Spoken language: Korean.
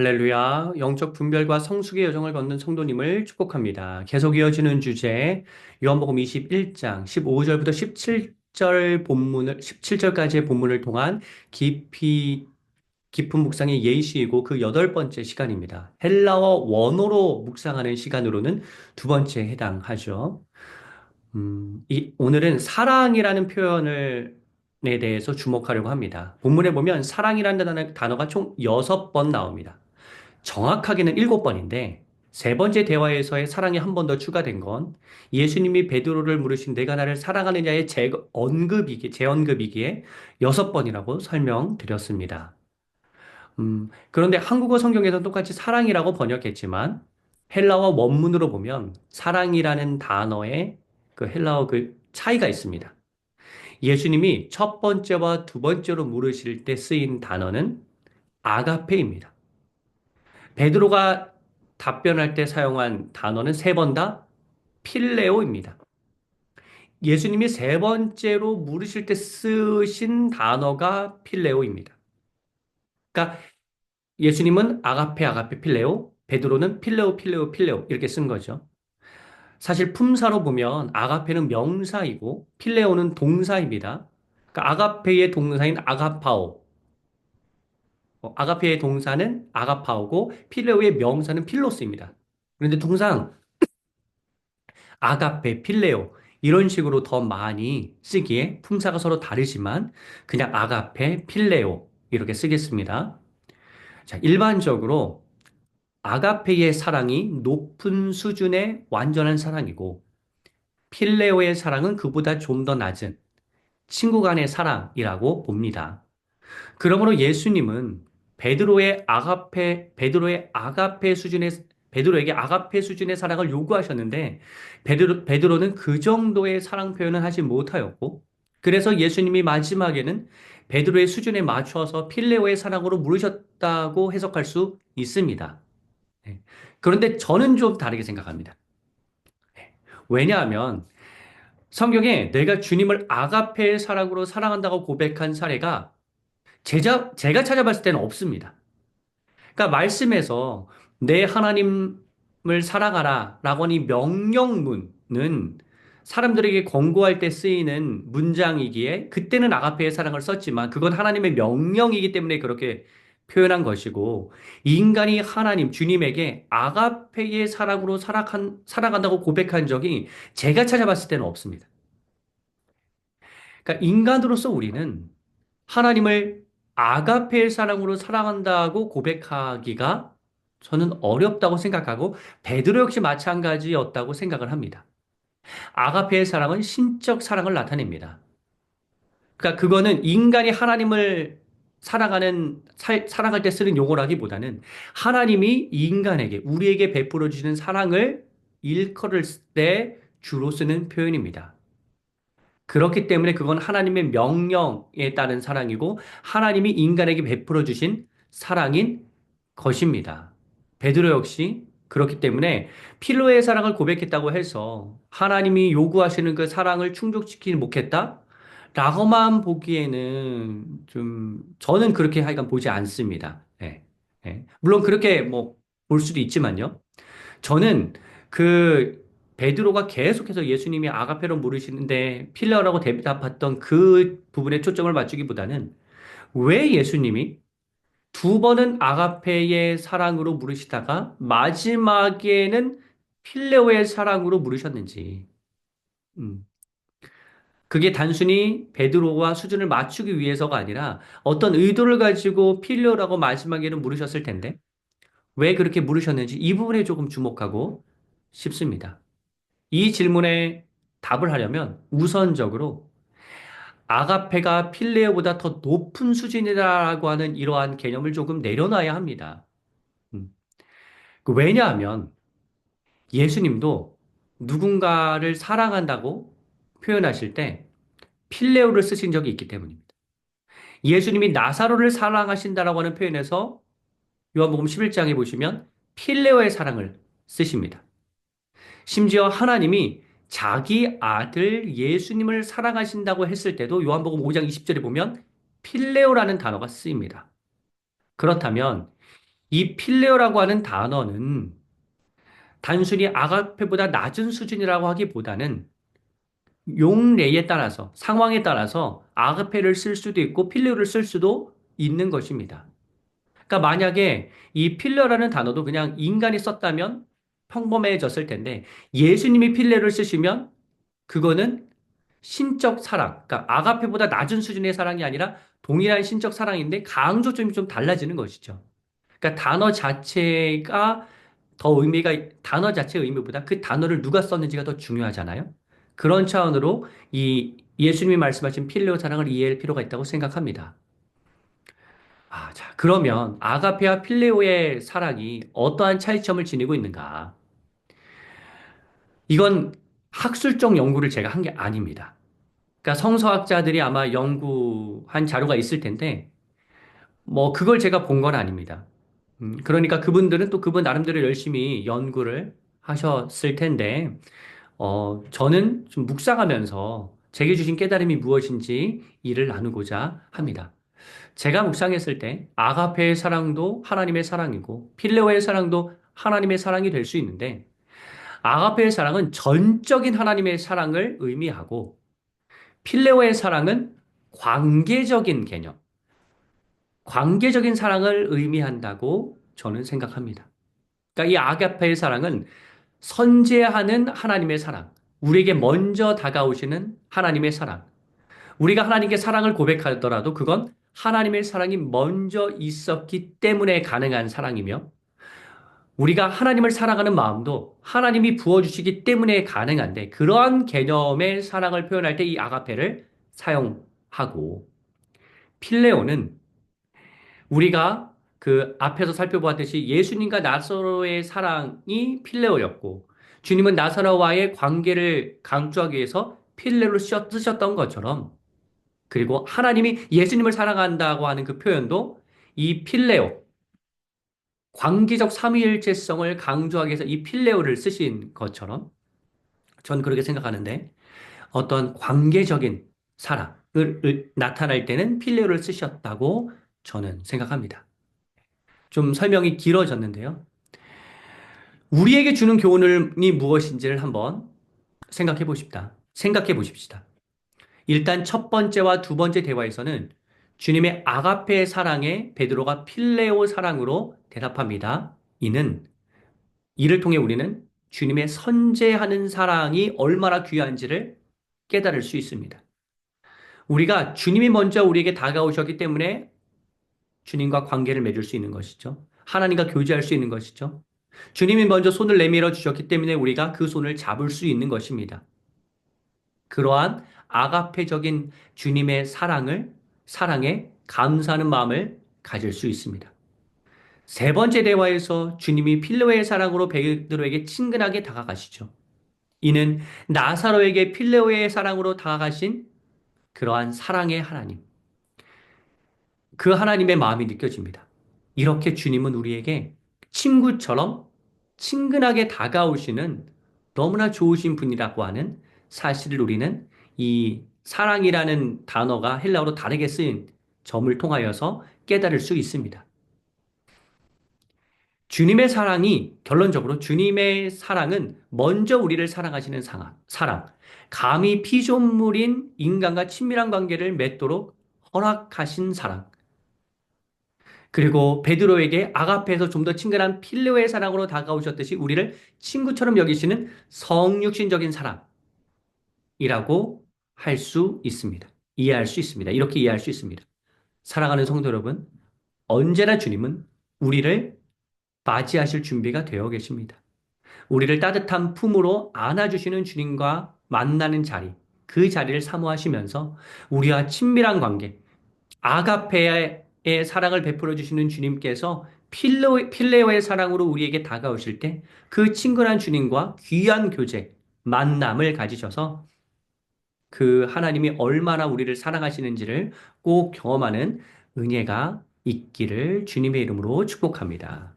할렐루야, 영적 분별과 성숙의 여정을 걷는 성도님을 축복합니다. 계속 이어지는 주제, 요한복음 21장 15절부터 17절까지의 본문을 통한 깊은 묵상의 예시이고 그 여덟 번째 시간입니다. 헬라어 원어로 묵상하는 시간으로는 두 번째에 해당하죠. 오늘은 사랑이라는 표현에 대해서 주목하려고 합니다. 본문에 보면 사랑이라는 단어가 총 6번 나옵니다. 정확하게는 7번인데 세 번째 대화에서의 사랑이 한 번 더 추가된 건 예수님이 베드로를 물으신 내가 나를 사랑하느냐의 재언급이기에 6번이라고 설명드렸습니다. 그런데 한국어 성경에서 똑같이 사랑이라고 번역했지만 헬라어 원문으로 보면 사랑이라는 단어의 그 헬라어 그 차이가 있습니다. 예수님이 첫 번째와 두 번째로 물으실 때 쓰인 단어는 아가페입니다. 베드로가 답변할 때 사용한 단어는 세 번 다 필레오입니다. 예수님이 세 번째로 물으실 때 쓰신 단어가 필레오입니다. 그러니까 예수님은 아가페, 아가페, 필레오, 베드로는 필레오, 필레오, 필레오 이렇게 쓴 거죠. 사실 품사로 보면 아가페는 명사이고 필레오는 동사입니다. 그러니까 아가페의 동사인 아가파오, 아가페의 동사는 아가파오고 필레오의 명사는 필로스입니다. 그런데 통상 아가페, 필레오 이런 식으로 더 많이 쓰기에 품사가 서로 다르지만 그냥 아가페, 필레오 이렇게 쓰겠습니다. 자, 일반적으로 아가페의 사랑이 높은 수준의 완전한 사랑이고 필레오의 사랑은 그보다 좀 더 낮은 친구 간의 사랑이라고 봅니다. 그러므로 예수님은 베드로에게 아가페 수준의 사랑을 요구하셨는데 베드로는 그 정도의 사랑 표현을 하지 못하였고 그래서 예수님이 마지막에는 베드로의 수준에 맞춰서 필레오의 사랑으로 물으셨다고 해석할 수 있습니다. 네. 그런데 저는 좀 다르게 생각합니다. 왜냐하면 성경에 내가 주님을 아가페의 사랑으로 사랑한다고 고백한 사례가 제가 찾아봤을 때는 없습니다. 그러니까 말씀에서 내 하나님을 사랑하라 라고 하는 이 명령문은 사람들에게 권고할 때 쓰이는 문장이기에 그때는 아가페의 사랑을 썼지만 그건 하나님의 명령이기 때문에 그렇게 표현한 것이고 인간이 하나님 주님에게 아가페의 사랑으로 살아간다고 고백한 적이 제가 찾아봤을 때는 없습니다. 그러니까 인간으로서 우리는 하나님을 아가페의 사랑으로 사랑한다고 고백하기가 저는 어렵다고 생각하고 베드로 역시 마찬가지였다고 생각을 합니다. 아가페의 사랑은 신적 사랑을 나타냅니다. 그러니까 그거는 인간이 하나님을 사랑할 때 쓰는 용어라기보다는 하나님이 인간에게, 우리에게 베풀어 주시는 사랑을 일컬을 때 주로 쓰는 표현입니다. 그렇기 때문에 그건 하나님의 명령에 따른 사랑이고 하나님이 인간에게 베풀어 주신 사랑인 것입니다. 베드로 역시 그렇기 때문에 필로의 사랑을 고백했다고 해서 하나님이 요구하시는 그 사랑을 충족시키지 못했다? 라고만 보기에는 좀 저는 그렇게 하여간 보지 않습니다. 예, 예. 물론 그렇게 뭐 볼 수도 있지만요. 저는 그 베드로가 계속해서 예수님이 아가페로 물으시는데 필라라고 대답했던 그 부분에 초점을 맞추기보다는 왜 예수님이 두 번은 아가페의 사랑으로 물으시다가 마지막에는 필레오의 사랑으로 물으셨는지. 음. 그게 단순히 베드로와 수준을 맞추기 위해서가 아니라 어떤 의도를 가지고 필레오라고 마지막에는 물으셨을 텐데 왜 그렇게 물으셨는지 이 부분에 조금 주목하고 싶습니다. 이 질문에 답을 하려면 우선적으로 아가페가 필레오보다 더 높은 수준이다라고 하는 이러한 개념을 조금 내려놔야 합니다. 음. 왜냐하면 예수님도 누군가를 사랑한다고 표현하실 때 필레오를 쓰신 적이 있기 때문입니다. 예수님이 나사로를 사랑하신다라고 하는 표현에서 요한복음 11장에 보시면 필레오의 사랑을 쓰십니다. 심지어 하나님이 자기 아들 예수님을 사랑하신다고 했을 때도 요한복음 5장 20절에 보면 필레오라는 단어가 쓰입니다. 그렇다면 이 필레오라고 하는 단어는 단순히 아가페보다 낮은 수준이라고 하기보다는 용례에 따라서, 상황에 따라서 아가페를 쓸 수도 있고 필레오를 쓸 수도 있는 것입니다. 그러니까 만약에 이 필레오라는 단어도 그냥 인간이 썼다면 평범해졌을 텐데 예수님이 필레오를 쓰시면 그거는 신적 사랑, 그러니까 아가페보다 낮은 수준의 사랑이 아니라 동일한 신적 사랑인데 강조점이 좀 달라지는 것이죠. 그러니까 단어 자체의 의미보다 그 단어를 누가 썼는지가 더 중요하잖아요. 그런 차원으로 이 예수님이 말씀하신 필레오 사랑을 이해할 필요가 있다고 생각합니다. 자, 그러면 아가페와 필레오의 사랑이 어떠한 차이점을 지니고 있는가? 이건 학술적 연구를 제가 한 게 아닙니다. 그러니까 성서학자들이 아마 연구한 자료가 있을 텐데, 뭐, 그걸 제가 본 건 아닙니다. 그러니까 그분들은 또 그분 나름대로 열심히 연구를 하셨을 텐데, 저는 좀 묵상하면서 제게 주신 깨달음이 무엇인지 이를 나누고자 합니다. 제가 묵상했을 때 아가페의 사랑도 하나님의 사랑이고 필레오의 사랑도 하나님의 사랑이 될 수 있는데 아가페의 사랑은 전적인 하나님의 사랑을 의미하고 필레오의 사랑은 관계적인 개념, 관계적인 사랑을 의미한다고 저는 생각합니다. 그러니까 이 아가페의 사랑은 선제하는 하나님의 사랑, 우리에게 먼저 다가오시는 하나님의 사랑, 우리가 하나님께 사랑을 고백하더라도 그건 하나님의 사랑이 먼저 있었기 때문에 가능한 사랑이며 우리가 하나님을 사랑하는 마음도 하나님이 부어주시기 때문에 가능한데 그러한 개념의 사랑을 표현할 때 이 아가페를 사용하고 필레오는 우리가 그 앞에서 살펴보았듯이 예수님과 나사로의 사랑이 필레오였고 주님은 나사로와의 관계를 강조하기 위해서 필레오를 쓰셨던 것처럼 그리고 하나님이 예수님을 사랑한다고 하는 그 표현도 이 필레오, 관계적 삼위일체성을 강조하기 위해서 이 필레오를 쓰신 것처럼 전 그렇게 생각하는데 어떤 관계적인 사랑을 나타낼 때는 필레오를 쓰셨다고 저는 생각합니다. 좀 설명이 길어졌는데요. 우리에게 주는 교훈이 무엇인지를 한번 생각해 보십시다. 일단 첫 번째와 두 번째 대화에서는 주님의 아가페 사랑에 베드로가 필레오 사랑으로 대답합니다. 이를 통해 우리는 주님의 선제하는 사랑이 얼마나 귀한지를 깨달을 수 있습니다. 우리가 주님이 먼저 우리에게 다가오셨기 때문에 주님과 관계를 맺을 수 있는 것이죠. 하나님과 교제할 수 있는 것이죠. 주님이 먼저 손을 내밀어 주셨기 때문에 우리가 그 손을 잡을 수 있는 것입니다. 그러한 아가페적인 주님의 사랑에 감사하는 마음을 가질 수 있습니다. 세 번째 대화에서 주님이 필레오의 사랑으로 베드로에게 친근하게 다가가시죠. 이는 나사로에게 필레오의 사랑으로 다가가신 그러한 사랑의 하나님, 그 하나님의 마음이 느껴집니다. 이렇게 주님은 우리에게 친구처럼 친근하게 다가오시는 너무나 좋으신 분이라고 하는 사실을 우리는 이 사랑이라는 단어가 헬라어로 다르게 쓰인 점을 통하여서 깨달을 수 있습니다. 결론적으로 주님의 사랑은 먼저 우리를 사랑하시는 사랑, 감히 피조물인 인간과 친밀한 관계를 맺도록 허락하신 사랑, 그리고 베드로에게 아가페에서 좀 더 친근한 필레오의 사랑으로 다가오셨듯이 우리를 친구처럼 여기시는 성육신적인 사랑이라고 할 수 있습니다. 이해할 수 있습니다. 이렇게 이해할 수 있습니다. 사랑하는 성도 여러분, 언제나 주님은 우리를 맞이하실 준비가 되어 계십니다. 우리를 따뜻한 품으로 안아주시는 주님과 만나는 자리, 그 자리를 사모하시면서 우리와 친밀한 관계, 아가페의 사랑을 베풀어 주시는 주님께서 필레오의 사랑으로 우리에게 다가오실 때 그 친근한 주님과 귀한 교제, 만남을 가지셔서 그 하나님이 얼마나 우리를 사랑하시는지를 꼭 경험하는 은혜가 있기를 주님의 이름으로 축복합니다.